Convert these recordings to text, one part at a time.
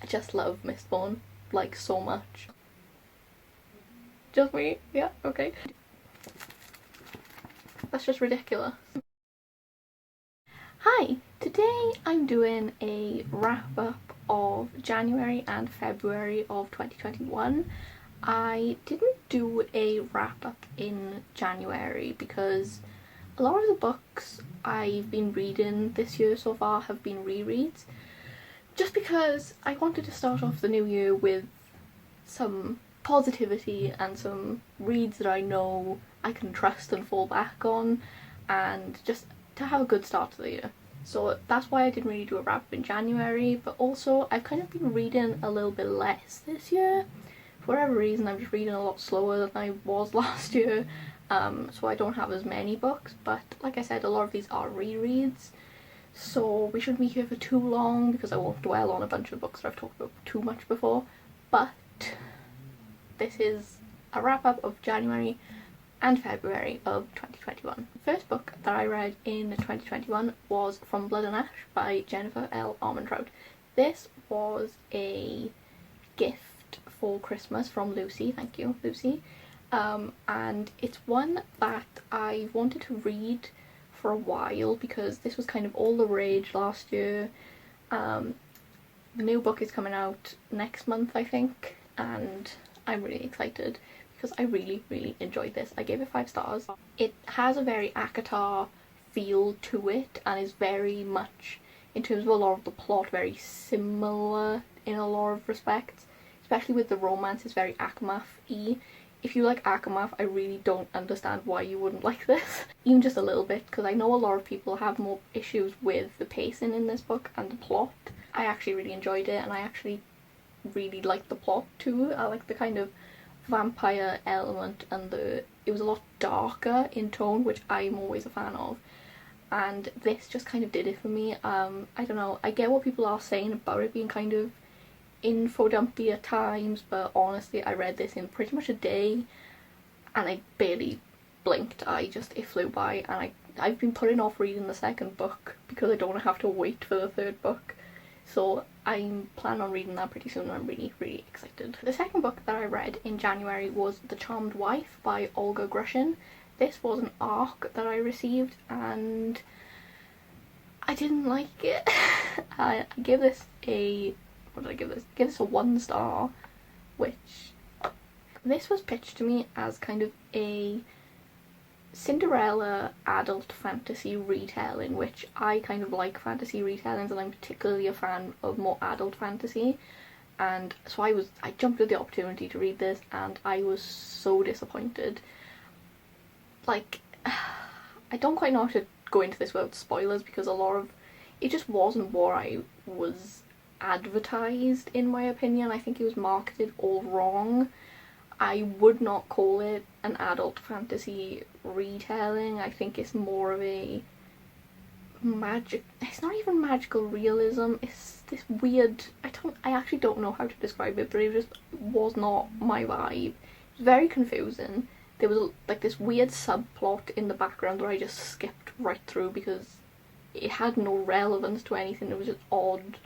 just love Mistborn, like, so much. Just me? Yeah, okay. That's just ridiculous. Hi! Today I'm doing a wrap-up of January and February of 2021. I didn't do a wrap-up in January because a lot of the books I've been reading this year so far have been rereads, just because I wanted to start off the new year with some positivity and some reads that I know I can trust and fall back on, and just to have a good start to the year. So that's why I didn't really do a wrap up in January, but also I've kind of been reading a little bit less this year. For whatever reason, I'm just reading a lot slower than I was last year, so I don't have as many books, but like I said, a lot of these are rereads, so we shouldn't be here for too long because I won't dwell on a bunch of books that I've talked about too much before. But this is a wrap up of January and February of 2021. The first book that I read in 2021 was From Blood and Ash by Jennifer L. Armentrout. This was a gift for Christmas from Lucy, thank you Lucy, and it's one that I wanted to read for a while because this was kind of all the rage last year. The new book is coming out next month, I think, and I'm really excited because I really enjoyed this. I gave it 5 stars. It has a very ACOTAR feel to it and is very much, in terms of a lot of the plot, very similar in a lot of respects, especially with the romance. It's very Akamath-y. If you like Akamath, I really don't understand why you wouldn't like this, even just a little bit, because I know a lot of people have more issues with the pacing in this book and the plot. I actually really enjoyed it, and I actually really liked the plot too. I like the kind of vampire element, and it was a lot darker in tone, which I'm always a fan of, and this just kind of did it for me. I don't know, I get what people are saying about it being kind of info dumpy at times, but honestly I read this in pretty much a day and I barely blinked. It flew by, and I've been putting off reading the second book because I don't want to have to wait for the third book, so I'm planning on reading that pretty soon and I'm really excited. The second book that I read in January was The Charmed Wife by Olga Grushin. This was an ARC that I received and I didn't like it. I gave this a, what did I give this? I gave this a 1 star, which, this was pitched to me as kind of a Cinderella adult fantasy retelling, which I kind of like fantasy retellings and I'm particularly a fan of more adult fantasy, and so I jumped at the opportunity to read this and I was so disappointed. Like, I don't quite know how to go into this without spoilers because a lot of it just wasn't what I was advertised, in my opinion. I think it was marketed all wrong. I would not call it an adult fantasy retelling. I think it's more of a it's not even magical realism, it's this weird, I actually don't know how to describe it, but it just was not my vibe. It was very confusing. There was like this weird subplot in the background that I just skipped right through because it had no relevance to anything. It was just odd.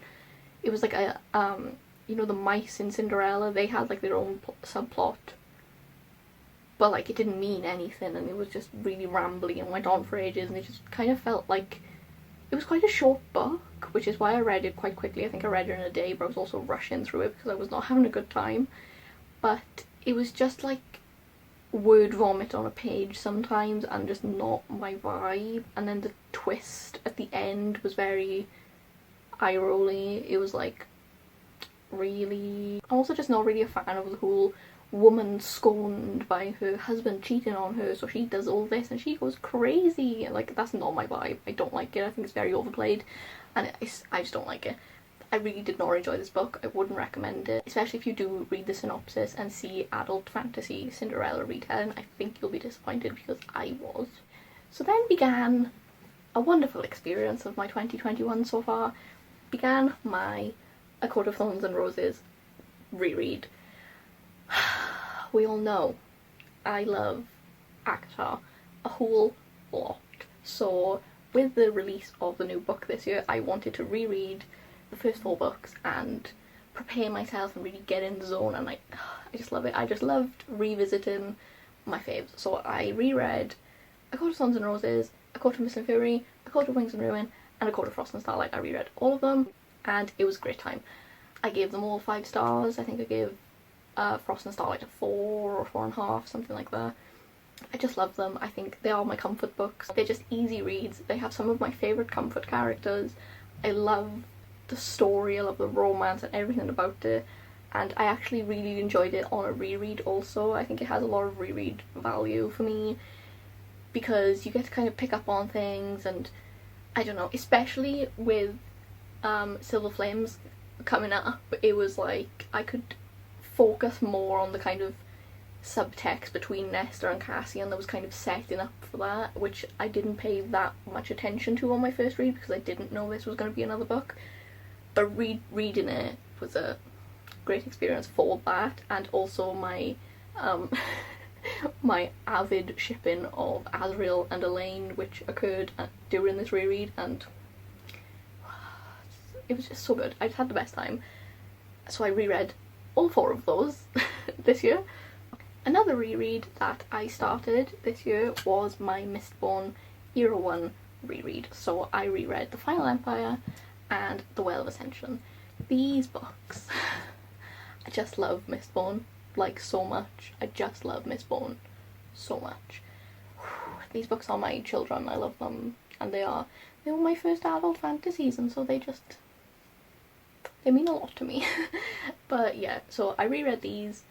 It was like a you know, the mice in Cinderella, they had like their own subplot, but like it didn't mean anything and it was just really rambly and went on for ages, and it just kind of felt like it was quite a short book, which is why I read it quite quickly. I think I read it in a day, but I was also rushing through it because I was not having a good time. But it was just like word vomit on a page sometimes and just not my vibe, and then the twist at the end was very eye-rolly. It was like, really. I'm also just not really a fan of the whole woman scorned by her husband cheating on her, so she does all this and she goes crazy. Like, that's not my vibe. I don't like it. I think it's very overplayed and I just don't like it. I really did not enjoy this book. I wouldn't recommend it, especially if you do read the synopsis and see adult fantasy Cinderella retelling. I think you'll be disappointed because I was. So then began a wonderful experience of my 2021 so far. Began my A Court of Thorns and Roses reread. We all know I love ACOTAR a whole lot, so with the release of the new book this year I wanted to reread the first 4 books and prepare myself and really get in the zone, and I just love it. I just loved revisiting my faves. So I reread A Court of Thorns and Roses, A Court of Mist and Fury, A Court of Wings and Ruin, and A Court of Frost and Starlight. I reread all of them, and it was a great time. I gave them all 5 stars. I think I gave Frost and Starlight a 4 or 4.5, something like that. I just love them. I think they are my comfort books. They're just easy reads. They have some of my favourite comfort characters. I love the story, I love the romance and everything about it. And I actually really enjoyed it on a reread also. I think it has a lot of reread value for me, because you get to kind of pick up on things, and I don't know, especially with Silver Flames coming up, it was like I could focus more on the kind of subtext between Nestor and Cassian that was kind of setting up for that, which I didn't pay that much attention to on my first read because I didn't know this was going to be another book. But reading it was a great experience for that, and also my my avid shipping of Azriel and Elaine, which occurred during this reread, and it was just so good. I just had the best time. So I reread all 4 of those this year. Another reread that I started this year was my Mistborn Era 1 reread. So I reread The Final Empire and The Well of Ascension. These books, I just love Mistborn, like, so much. I just love Mistborn so much. These books are my children, I love them, and they were my first adult fantasies, and so they mean a lot to me. But yeah, so I reread these,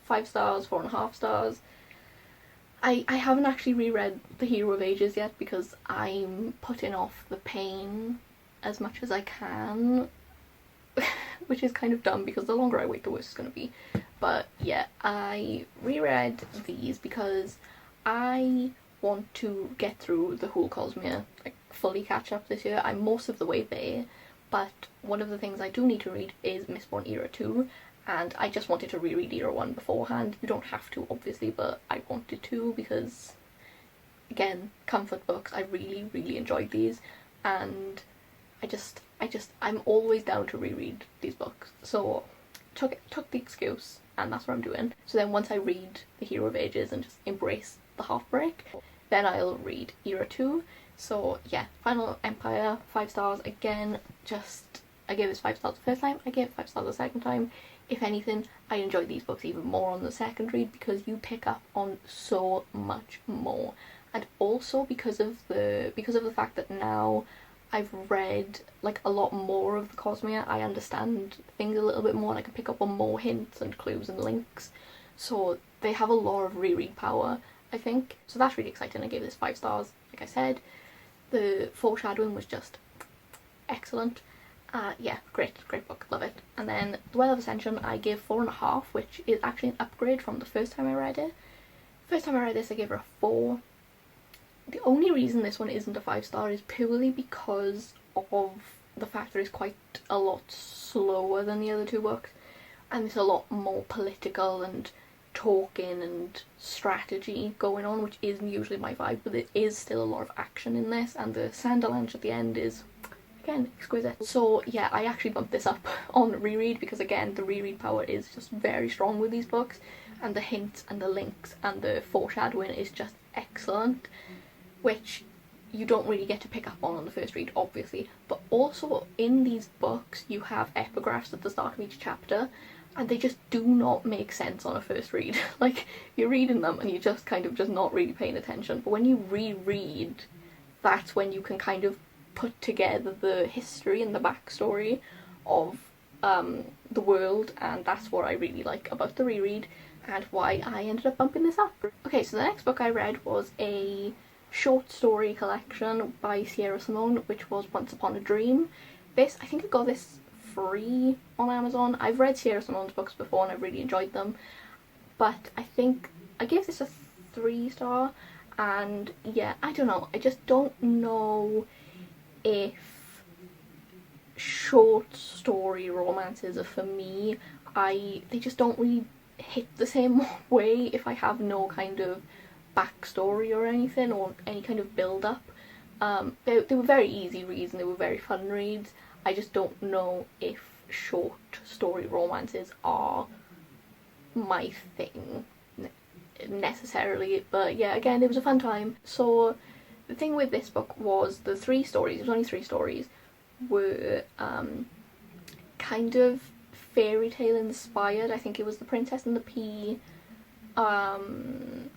5 stars, 4.5 stars. I haven't actually reread The Hero of Ages yet because I'm putting off the pain as much as I can, which is kind of dumb because the longer I wait the worse it's going to be. But yeah, I reread these because I want to get through the whole Cosmere, like fully catch up this year. I'm most of the way there, but one of the things I do need to read is Mistborn Era 2, and I just wanted to reread Era 1 beforehand. You don't have to, obviously, but I wanted to because, again, comfort books. I really, really enjoyed these, and I'm always down to reread these books. So took the excuse, and that's what I'm doing. So then once I read The Hero of Ages and just embrace the heartbreak, then I'll read Era 2. So yeah, Final Empire, 5 stars. Again, I gave this 5 stars the first time, I gave it 5 stars the second time. If anything, I enjoyed these books even more on the second read because you pick up on so much more. And also because of the fact that now I've read like a lot more of the Cosmere, I understand things a little bit more and I can pick up on more hints and clues and links. So they have a lot of reread power, I think. So that's really exciting. I gave this 5 stars, like I said. The foreshadowing was just excellent. Yeah, great book, love it. And then The Well of Ascension I gave 4.5, which is actually an upgrade from the first time I read it. First time I read this I gave her a 4. The only reason this one isn't a 5 star is purely because of the fact that it's quite a lot slower than the other 2 books, and there's a lot more political and talking and strategy going on, which isn't usually my vibe, but there is still a lot of action in this, and the Sanderlanche at the end is, again, exquisite. So yeah, I actually bumped this up on reread because, again, the reread power is just very strong with these books, and the hints and the links and the foreshadowing is just excellent, which you don't really get to pick up on the first read, obviously. But also in these books you have epigraphs at the start of each chapter, and they just do not make sense on a first read. Like, you're reading them and you're just kind of just not really paying attention, but when you reread, that's when you can kind of put together the history and the backstory of the world, and that's what I really like about the reread and why I ended up bumping this up. Okay, so the next book I read was a short story collection by Sierra Simone, which was Once Upon a Dream. This, I think I got this free on Amazon. I've read Sierra Simone's books before and I've really enjoyed them, but I think I gave this a 3 star, and yeah, I don't know, I just don't know if short story romances are for me. They just don't really hit the same way if I have no kind of backstory or anything, or any kind of build up. They were very easy reads and they were very fun reads. I just don't know if short story romances are my thing necessarily, but yeah, again, it was a fun time. So the thing with this book was the 3 stories, it was only 3 stories, were kind of fairy tale inspired. I think it was The Princess and the Pea, 12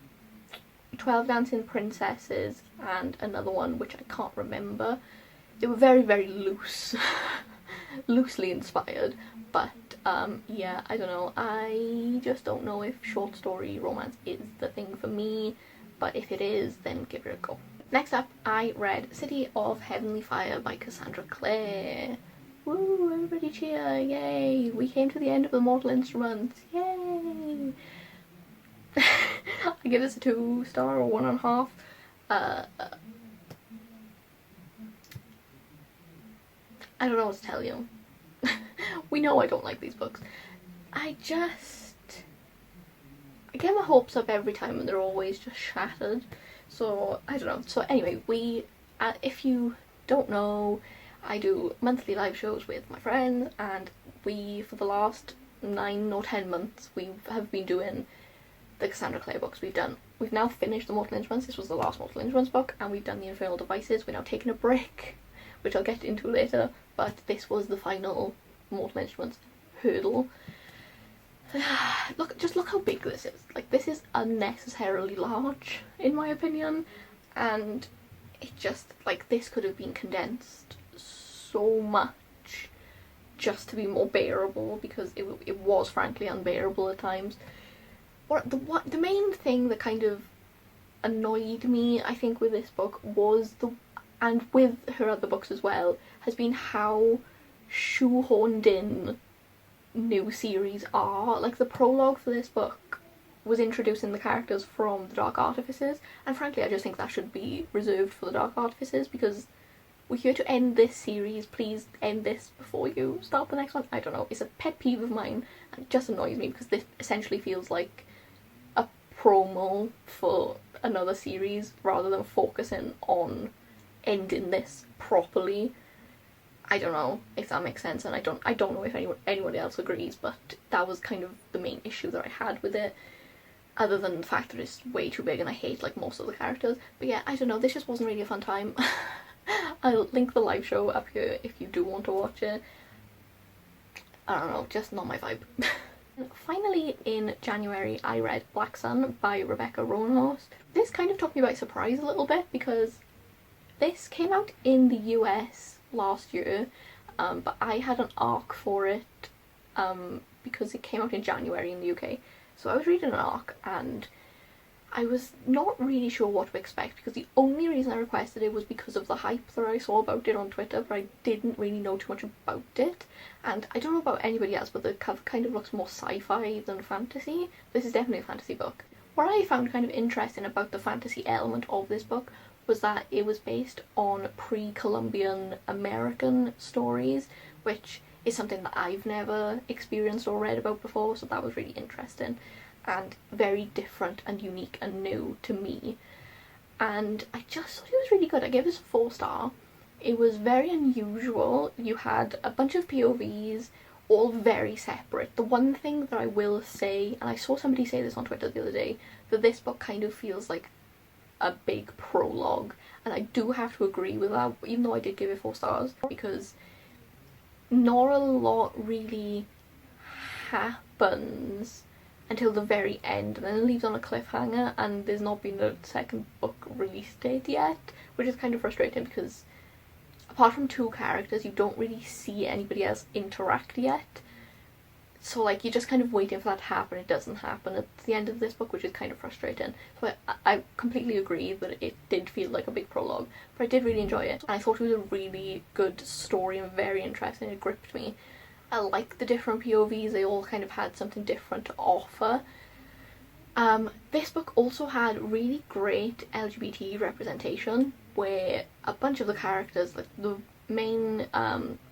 Dancing Princesses, and another one which I can't remember. They were very, very loosely inspired, but yeah, I don't know, I just don't know if short story romance is the thing for me, but if it is, then give it a go. Next up, I read City of Heavenly Fire by Cassandra Clare. Woo, everybody cheer, yay! We came to the end of the Mortal Instruments, yay! I give this a 2-star or 1.5. I don't know what to tell you. We know I don't like these books. I get my hopes up every time and they're always just shattered. So, I don't know. So anyway, if you don't know, I do monthly live shows with my friends, and we, for the last 9 or 10 months, we have been doing the Cassandra Clare books. We've now finished the Mortal Instruments. This was the last Mortal Instruments book, and we've done the Infernal Devices. We're now taking a break, which I'll get into later, but this was the final Mortal Instruments hurdle. Just look how big this is. Like, this is unnecessarily large, in my opinion, and it just, like, this could have been condensed so much just to be more bearable, because it was frankly unbearable at times. The main thing that kind of annoyed me, I think, with this book was and with her other books as well, has been how shoehorned in new series are. Like, the prologue for this book was introducing the characters from the Dark Artifices, and frankly I just think that should be reserved for the Dark Artifices, because we're here to end this series, please end this before you start the next one. I don't know, it's a pet peeve of mine, and it just annoys me because this essentially feels like a promo for another series rather than focusing on ending this properly. I don't know if that makes sense, and I don't know if anyone else agrees, but that was kind of the main issue that I had with it, other than the fact that it's way too big and I hate, like, most of the characters. But yeah, I don't know, this just wasn't really a fun time. I'll link the live show up here if you do want to watch it. I don't know, just not my vibe. Finally, in January, I read Black Sun by Rebecca Roanhorse. This kind of took me by surprise a little bit, because this came out in the US last year, but I had an ARC for it because it came out in January in the UK. So I was reading an ARC and I was not really sure what to expect, because the only reason I requested it was because of the hype that I saw about it on Twitter, but I didn't really know too much about it. And I don't know about anybody else, but the cover kind of looks more sci-fi than fantasy. This is definitely a fantasy book. What I found kind of interesting about the fantasy element of this book was that it was based on pre-Columbian American stories, which is something that I've never experienced or read about before, so that was really interesting and very different and unique and new to me. And I just thought it was really good. I gave this a 4-star. It was very unusual. You had a bunch of POVs, all very separate. The one thing that I will say, and I saw somebody say this on Twitter the other day, that this book kind of feels like a big prologue, and I do have to agree with that, even though I did give it 4 stars, because not a lot really happens until the very end, and then it leaves on a cliffhanger, and there's not been a second book release date yet, which is kind of frustrating, because apart from 2 characters you don't really see anybody else interact yet. So, like, you're just kind of waiting for that to happen. It doesn't happen at the end of this book, which is kind of frustrating. So I completely agree that it did feel like a big prologue, but I did really enjoy it. And I thought it was a really good story and very interesting. It gripped me. I liked the different POVs. They all kind of had something different to offer. This book also had really great LGBT representation, where a bunch of the characters, like the main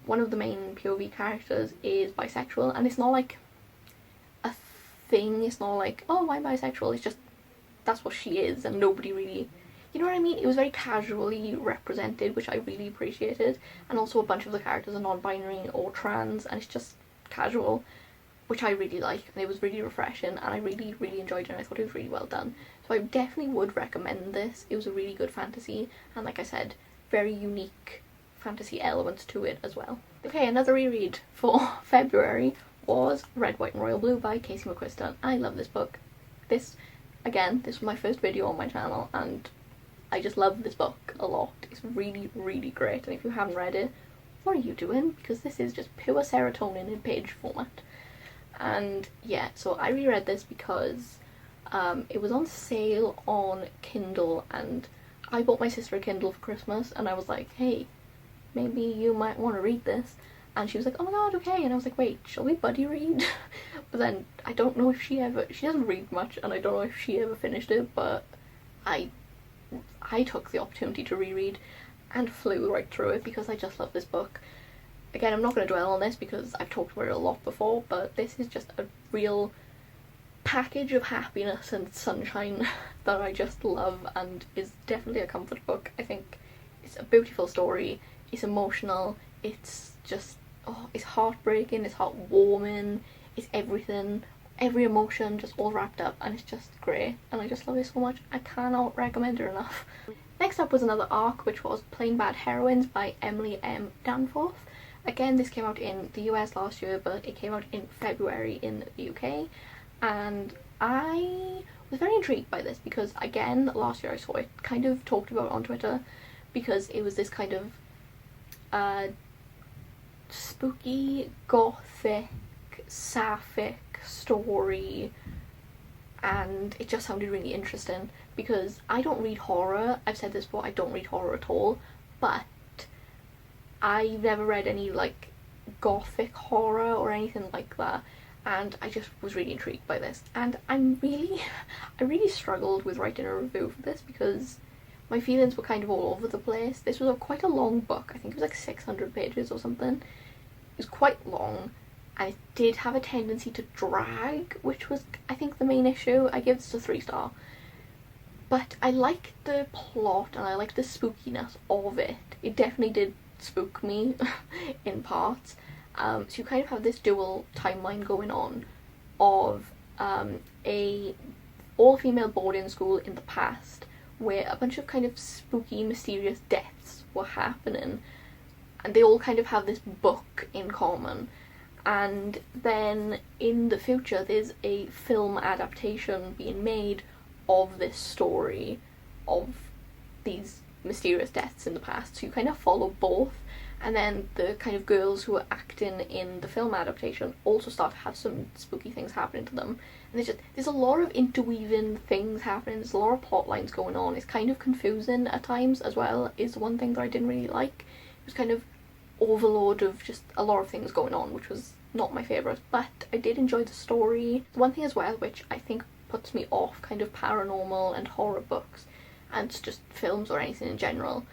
one of the main POV characters is bisexual, and it's not like a thing, it's not like, oh, I'm bisexual, it's just that's what she is, and nobody really, you know what I mean? It was very casually represented, which I really appreciated, and also a bunch of the characters are non-binary or trans, and it's just casual, which I really like, and it was really refreshing, and I really, really enjoyed it, and I thought it was really well done. So I definitely would recommend this. It was a really good fantasy, and like I said, very unique fantasy elements to it as well. Okay, another reread for February was Red, White and Royal Blue by Casey McQuiston. I love this book. This was my first video on my channel, and I just love this book a lot. It's really, really great, and if you haven't read it, what are you doing? Because this is just pure serotonin in page format. And yeah, so I reread this because it was on sale on Kindle, and I bought my sister a Kindle for Christmas, and I was like, hey, maybe you might want to read this. And she was like, oh my god, okay. And I was like, wait, shall we buddy read? But then I don't know if she doesn't read much, and I don't know if she ever finished it, but I took the opportunity to reread and flew right through it because I just love this book. Again, I'm not going to dwell on this because I've talked about it a lot before, but this is just a real package of happiness and sunshine that I just love, and is definitely a comfort book. I think it's a beautiful story, it's emotional, it's just, oh, it's heartbreaking, it's heartwarming, it's everything, every emotion just all wrapped up, and it's just great, and I just love it so much. I cannot recommend it enough. Next up was another arc, which was Plain Bad Heroines by Emily M. Danforth. Again, this came out in the US last year, but it came out in February in the UK, and I was very intrigued by this because, again, last year I saw it kind of talked about on Twitter because it was this kind of spooky, gothic, sapphic story, and it just sounded really interesting because I don't read horror. I've said this before, I don't read horror at all, but I've never read any like gothic horror or anything like that, and I just was really intrigued by this. And I really struggled with writing a review for this because my feelings were kind of all over the place. This was quite a long book. I think it was like 600 pages or something. It was quite long, and it did have a tendency to drag, which was, I think, the main issue. I give this a 3-star. But I liked the plot and I liked the spookiness of it. It definitely did spook me in parts. So you kind of have this dual timeline going on of a all-female boarding school in the past where a bunch of kind of spooky, mysterious deaths were happening, and they all kind of have this book in common. And then in the future there's a film adaptation being made of this story of these mysterious deaths in the past, so you kind of follow both. And then the kind of girls who are acting in the film adaptation also start to have some spooky things happening to them. And there's a lot of interweaving things happening, there's a lot of plot lines going on. It's kind of confusing at times as well, is one thing that I didn't really like. It was kind of overload of just a lot of things going on, which was not my favourite, but I did enjoy the story. One thing as well, which I think puts me off kind of paranormal and horror books, and just films or anything in general,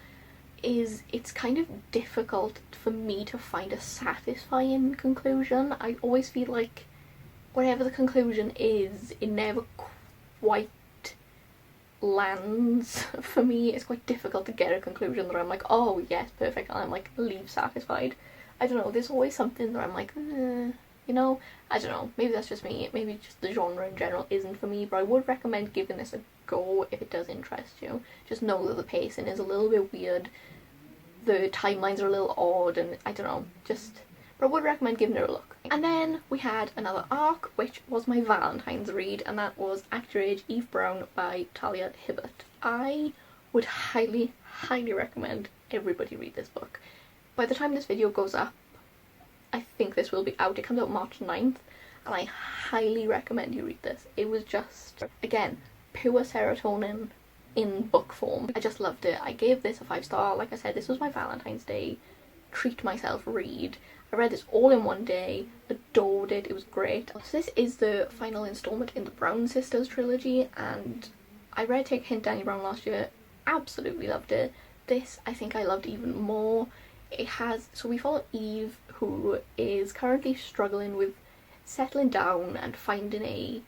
is it's kind of difficult for me to find a satisfying conclusion. I always feel like whatever the conclusion is, it never quite lands for me. It's quite difficult to get a conclusion that I'm like, oh yes, perfect, and I'm like, leave satisfied. I don't know, there's always something that I'm like, you know, I don't know, maybe that's just me, maybe just the genre in general isn't for me, but I would recommend giving this a go if it does interest you. Just know that the pacing is a little bit weird, the timelines are a little odd, and I don't know, but I would recommend giving it a look. And then we had another arc, which was my Valentine's read, and that was Act Your Age, Eve Brown by Talia Hibbert. I would highly, highly recommend everybody read this book. By the time this video goes up, I think this will be out. It comes out March 9th, and I highly recommend you read this. It was just, again, pure serotonin in book form. I just loved it. I gave this a 5-star. Like I said, this was my Valentine's Day treat myself read. I read this all in one day, adored it, it was great. So this is the final installment in the Brown Sisters trilogy, and I read Take a Hint, Danny Brown last year, absolutely loved it. This I think I loved even more. It has, so we follow Eve, who is currently struggling with settling down and finding a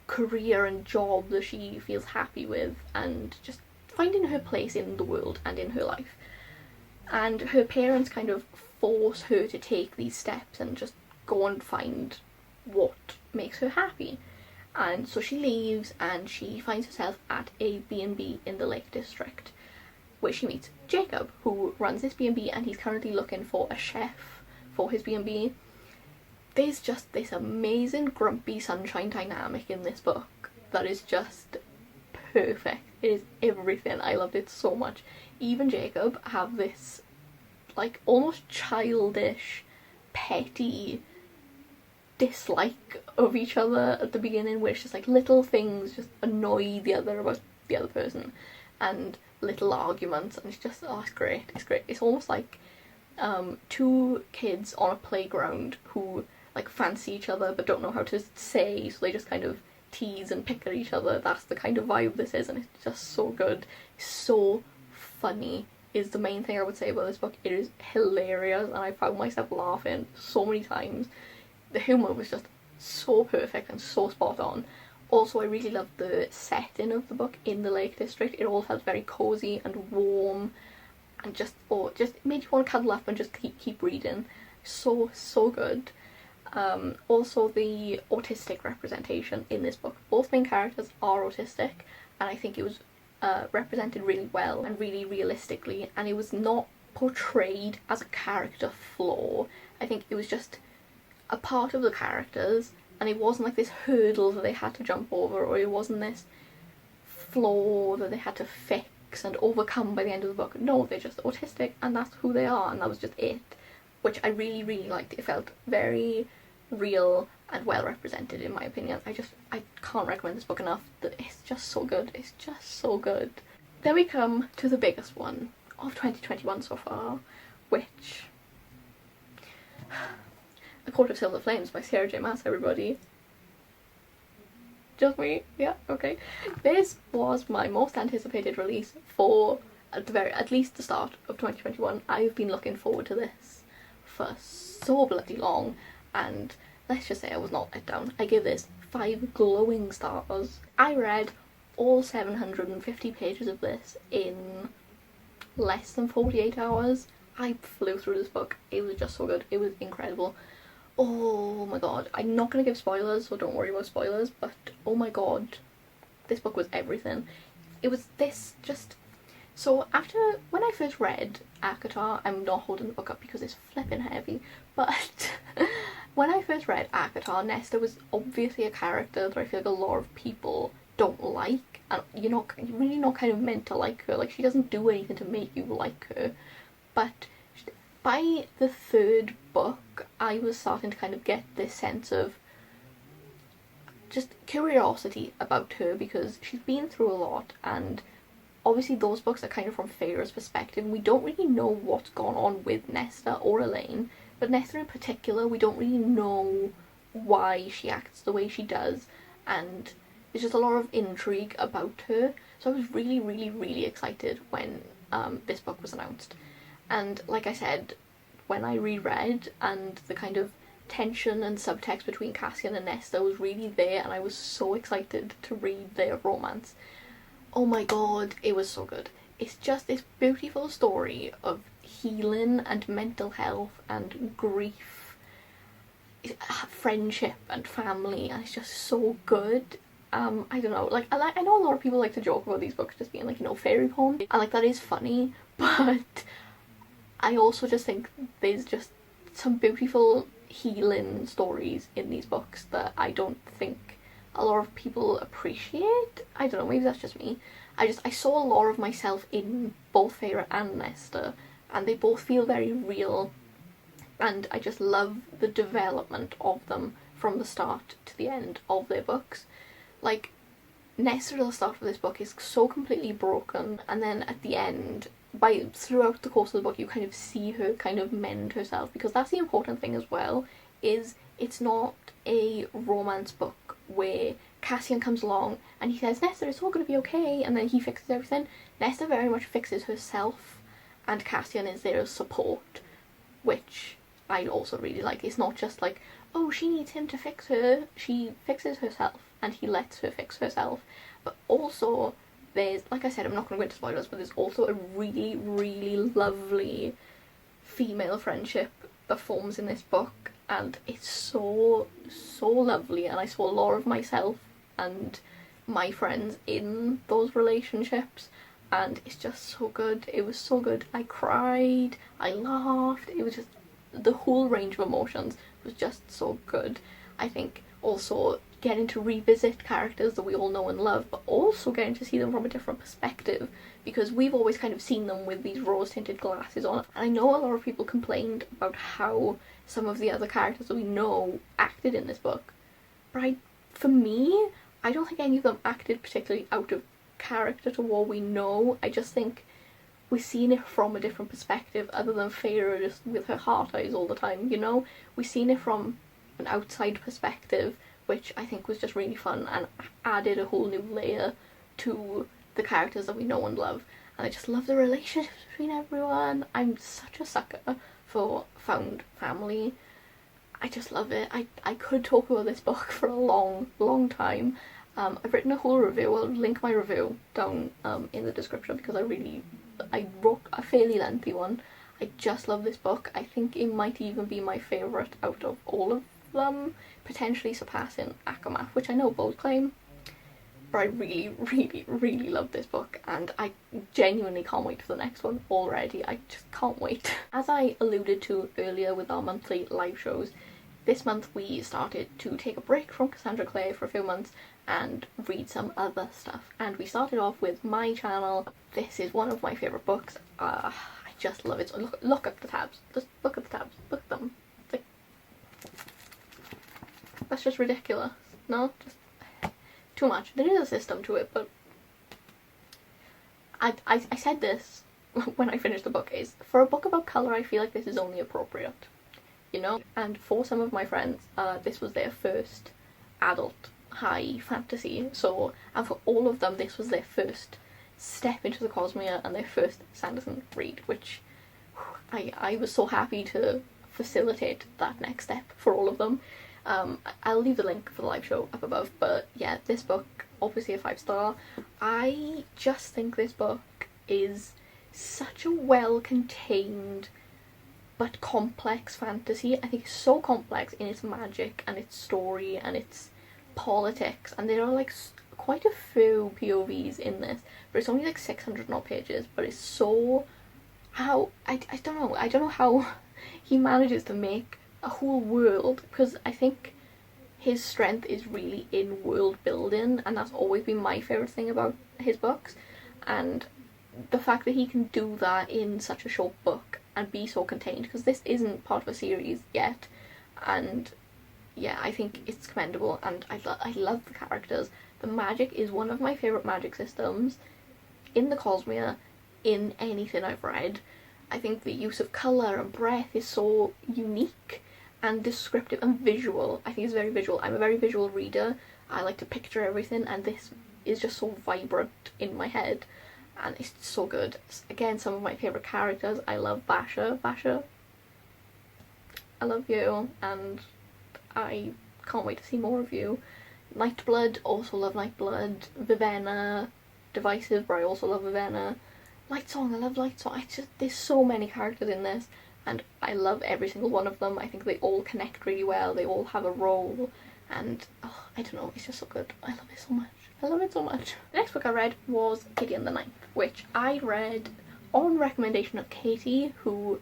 career and job that she feels happy with, and just finding her place in the world and in her life. And her parents kind of force her to take these steps and just go and find what makes her happy. And so she leaves and she finds herself at a B&B in the Lake District, where she meets Jacob, who runs this B&B, and he's currently looking for a chef for his B&B. There's just this amazing grumpy sunshine dynamic in this book that is just perfect. It is everything. I loved it so much. Eve and Jacob have this like almost childish, petty dislike of each other at the beginning, where it's just like little things just annoy the other about the other person, and little arguments, and it's just, oh, it's great. It's great. It's almost like two kids on a playground who like fancy each other but don't know how to say, so they just kind of tease and pick at each other. That's the kind of vibe this is, and it's just so good. It's so funny is the main thing I would say about this book. It is hilarious, and I found myself laughing so many times. The humour was just so perfect and so spot on. Also, I really loved the setting of the book in the Lake District. It all felt very cosy and warm, and just made you want to cuddle up and just keep reading. So good. Also, the autistic representation in this book. Both main characters are autistic, and I think it was represented really well and really realistically, and it was not portrayed as a character flaw. I think it was just a part of the characters, and it wasn't like this hurdle that they had to jump over, or it wasn't this flaw that they had to fix and overcome by the end of the book. No, they're just autistic, and that's who they are, and that was just it, which I really liked. It felt very real and well represented, in my opinion. I can't recommend this book enough. It's just so good. It's just so good. Then we come to the biggest one of 2021 so far, which A Court of Silver Flames by Sarah J Maas, everybody. Just me? Yeah, okay. This was my most anticipated release for at least the start of 2021. I've been looking forward to this for so bloody long, and let's just say I was not let down. I give this 5 glowing stars. I read all 750 pages of this in less than 48 hours. I flew through this book. It was just so good. It was incredible. Oh my god. I'm not going to give spoilers, so don't worry about spoilers, but oh my god. This book was everything. It was this just... So when I first read ACOTAR, I'm not holding the book up because it's flipping heavy, but when I first read ACOTAR, Nesta was obviously a character that I feel like a lot of people don't like, and you're really not kind of meant to like her. Like, she doesn't do anything to make you like her, but by the 3rd book, I was starting to kind of get this sense of just curiosity about her, because she's been through a lot, and obviously those books are kind of from Feyre's perspective, and we don't really know what's gone on with Nesta or Elaine, but Nesta in particular, we don't really know why she acts the way she does, and there's just a lot of intrigue about her. So I was really, really, really excited when this book was announced. And like I said, when I reread, and the kind of tension and subtext between Cassian and Nesta was really there, and I was so excited to read their romance. Oh my god, it was so good. It's just this beautiful story of healing and mental health and grief, friendship and family, and it's just so good. I don't know, like, I know a lot of people like to joke about these books just being like, you know, fairy poems, and like, that is funny, but I also just think there's just some beautiful healing stories in these books that I don't think a lot of people appreciate. I don't know, maybe that's just me. I saw a lot of myself in both Feyre and Nesta, and they both feel very real, and I just love the development of them from the start to the end of their books. Like, Nesta at the start of this book is so completely broken, and then at the end, throughout the course of the book, you kind of see her kind of mend herself, because that's the important thing as well, is it's not a romance book where Cassian comes along and he says, Nesta, it's all going to be okay, and then he fixes everything. Nesta very much fixes herself, and Cassian is there as support, which I also really like. It's not just like, oh, she needs him to fix her. She fixes herself, and he lets her fix herself. But also, there's, like I said, I'm not going to go into spoilers, but there's also a really, really lovely female friendship that forms in this book, and it's so, so lovely, and I saw a lot of myself and my friends in those relationships, and it's just so good. It was so good. I cried, I laughed, it was just, the whole range of emotions was just so good. I think also getting to revisit characters that we all know and love, but also getting to see them from a different perspective, because we've always kind of seen them with these rose-tinted glasses on. And I know a lot of people complained about how some of the other characters that we know acted in this book, but for me, I don't think any of them acted particularly out of character to what we know. I just think we're seeing it from a different perspective, other than Feyre just with her heart eyes all the time, you know? We're seeing it from an outside perspective, which I think was just really fun and added a whole new layer to the characters that we know and love. And I just love the relationships between everyone. I'm such a sucker for found family. I just love it. I could talk about this book for a long, long time. I've written a whole review. I'll link my review down in the description, because I wrote a fairly lengthy one. I just love this book. I think it might even be my favourite out of all of them, potentially surpassing Akamath, which I know bold claim. But I really, really, really love this book, and I genuinely can't wait for the next one already. I just can't wait. As I alluded to earlier with our monthly live shows, this month we started to take a break from Cassandra Clare for a few months and read some other stuff. And we started off with my channel. This is one of my favourite books. I just love it. So look at the tabs. Just look at the tabs. Look at them. It's like, that's just ridiculous. No? Just too much. There is a system to it, but I said this when I finished the book, is for a book about colour, I feel like this is only appropriate, you know? And for some of my friends, this was their first adult high fantasy, so, and for all of them this was their first step into the Cosmere and their first Sanderson read, which I was so happy to facilitate that next step for all of them. I'll leave the link for the live show up above, but yeah, this book, obviously a 5-star. I just think this book is such a well-contained but complex fantasy. I think it's so complex in its magic and its story and its politics, and there are like quite a few POVs in this, but it's only like 600 odd pages, but it's so, how, I don't know how he manages to make a whole world, because I think his strength is really in world building, and that's always been my favourite thing about his books, and the fact that he can do that in such a short book and be so contained, because this isn't part of a series yet, and yeah, I think it's commendable, and I love the characters. The magic is one of my favourite magic systems in the Cosmere, in anything I've read. I think the use of colour and breath is so unique and descriptive and visual. I think it's very visual. I'm a very visual reader. I like to picture everything, and this is just so vibrant in my head, and it's so good. Again, some of my favourite characters. I love Basha. Basha, I love you, and I can't wait to see more of you. Nightblood, also love Nightblood. Vivenna, divisive, but I also love Vivenna. Lightsong, I love Lightsong. There's so many characters in this, and I love every single one of them. I think they all connect really well, they all have a role, and oh, I don't know, it's just so good. I love it so much. I love it so much. The next book I read was Gideon the Ninth, which I read on recommendation of Katie, who,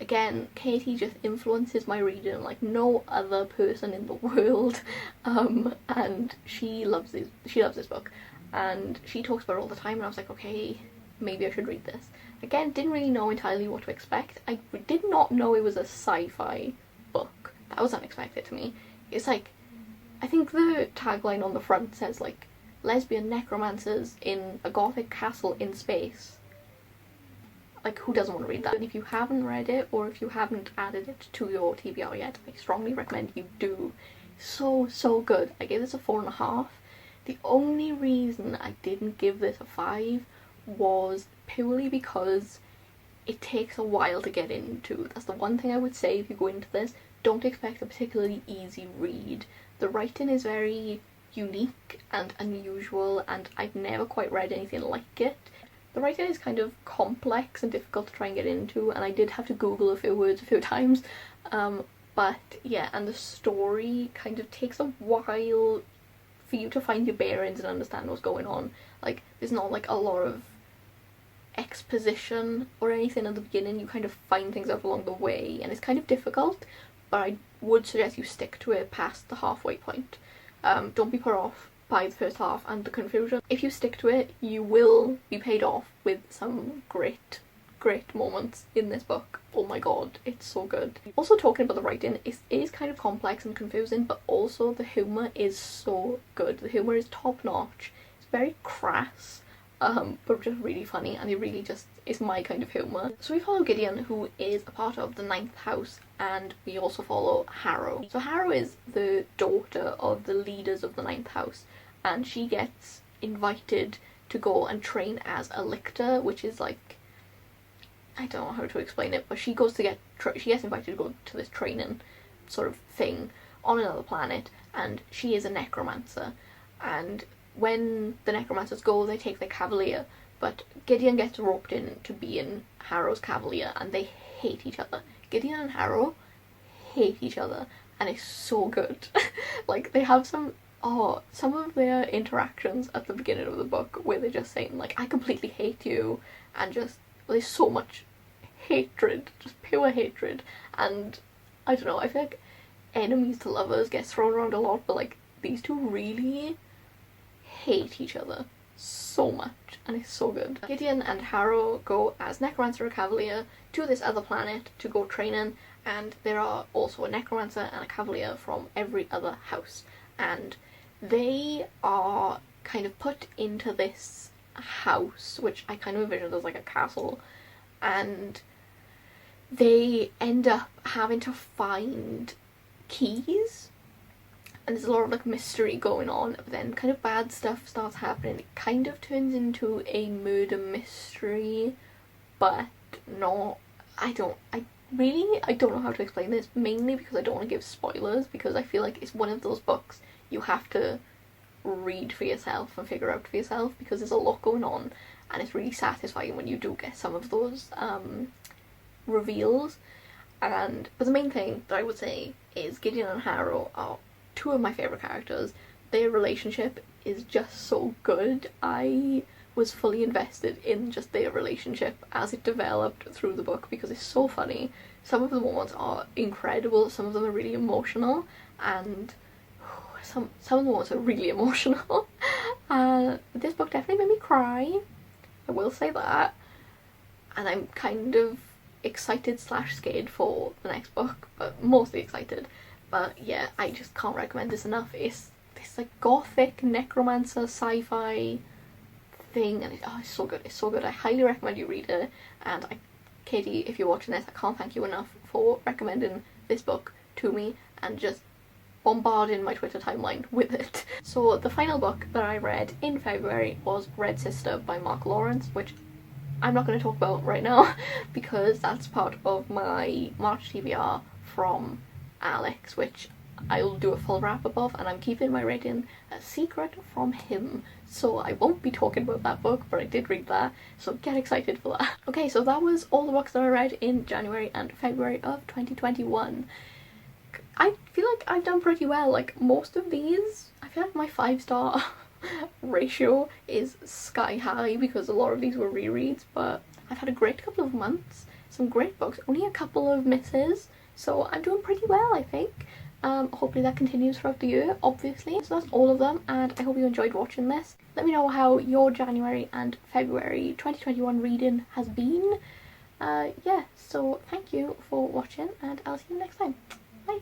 again, Katie just influences my reading like no other person in the world, and she loves this book, and she talks about it all the time, and I was like, okay, maybe I should read this. Again, didn't really know entirely what to expect. I did not know it was a sci-fi book. That was unexpected to me. It's like, I think the tagline on the front says like, lesbian necromancers in a gothic castle in space. Like, who doesn't want to read that? And if you haven't read it, or if you haven't added it to your TBR yet, I strongly recommend you do. So, so good. I gave this a 4.5. The only reason I didn't give this a 5 was purely because it takes a while to get into. That's the one thing I would say if you go into this. Don't expect a particularly easy read. The writing is very unique and unusual, and I've never quite read anything like it. The writing is kind of complex and difficult to try and get into, and I did have to Google a few words a few times, but yeah, and the story kind of takes a while for you to find your bearings and understand what's going on. Like, there's not like a lot of exposition or anything at the beginning. You kind of find things out along the way, and it's kind of difficult, but I would suggest you stick to it past the halfway point. Don't be put off by the first half and the confusion. If you stick to it, you will be paid off with some great moments in this book. Oh my god, it's so good. Also, talking about the writing, it is kind of complex and confusing, but also the humour is so good. The humour is top notch. It's very crass, but just really funny, and it really just is my kind of humour. So we follow Gideon, who is a part of the Ninth House, and we also follow Harrow. So Harrow is the daughter of the leaders of the Ninth House, and she gets invited to go and train as a lictor, which is like, I don't know how to explain it, but she goes to she gets invited to go to this training sort of thing on another planet, and she is a necromancer, and when the necromancers go, they take their cavalier, but Gideon gets roped in to being Harrow's cavalier, and they hate each other. Gideon and Harrow hate each other, and it's so good. Like, they have some of their interactions at the beginning of the book where they're just saying like, I completely hate you, and just, there's so much hatred, just pure hatred, and I don't know, I feel like enemies to lovers gets thrown around a lot, but like, these two really hate each other so much, and it's so good. Gideon and Harrow go as necromancer and cavalier to this other planet to go training, and there are also a necromancer and a cavalier from every other house, and they are kind of put into this house, which I kind of envisioned as like a castle, and they end up having to find keys, and there's a lot of like mystery going on, but then kind of bad stuff starts happening. It kind of turns into a murder mystery, but not, I don't know how to explain this, mainly because I don't want to give spoilers, because I feel like it's one of those books you have to read for yourself and figure out for yourself, because there's a lot going on, and it's really satisfying when you do get some of those reveals. But the main thing that I would say is Gideon and Harrow are two of my favourite characters. Their relationship is just so good. I was fully invested in just their relationship as it developed through the book, because it's so funny. Some of the moments are incredible, some of them are really emotional, and some of the moments are really emotional. This book definitely made me cry, I will say that, and I'm kind of excited / scared for the next book, but mostly excited. But yeah, I just can't recommend this enough. It's this like gothic necromancer sci-fi thing, and it's so good, it's so good. I highly recommend you read it, and Katie, if you're watching this, I can't thank you enough for recommending this book to me and just bombarding my Twitter timeline with it. So the final book that I read in February was Red Sister by Mark Lawrence, which I'm not going to talk about right now because that's part of my March TBR from Alex, which I'll do a full wrap up of, and I'm keeping my rating a secret from him, so I won't be talking about that book, but I did read that, so get excited for that. Okay, so that was all the books that I read in January and February of 2021. I feel like I've done pretty well. Like, most of these, I feel like my 5-star ratio is sky high because a lot of these were rereads, but I've had a great couple of months, some great books, only a couple of misses, so I'm doing pretty well, I think. Hopefully that continues throughout the year, obviously. So that's all of them, and I hope you enjoyed watching this. Let me know how your January and February 2021 reading has been. Yeah, so thank you for watching, and I'll see you next time. Bye!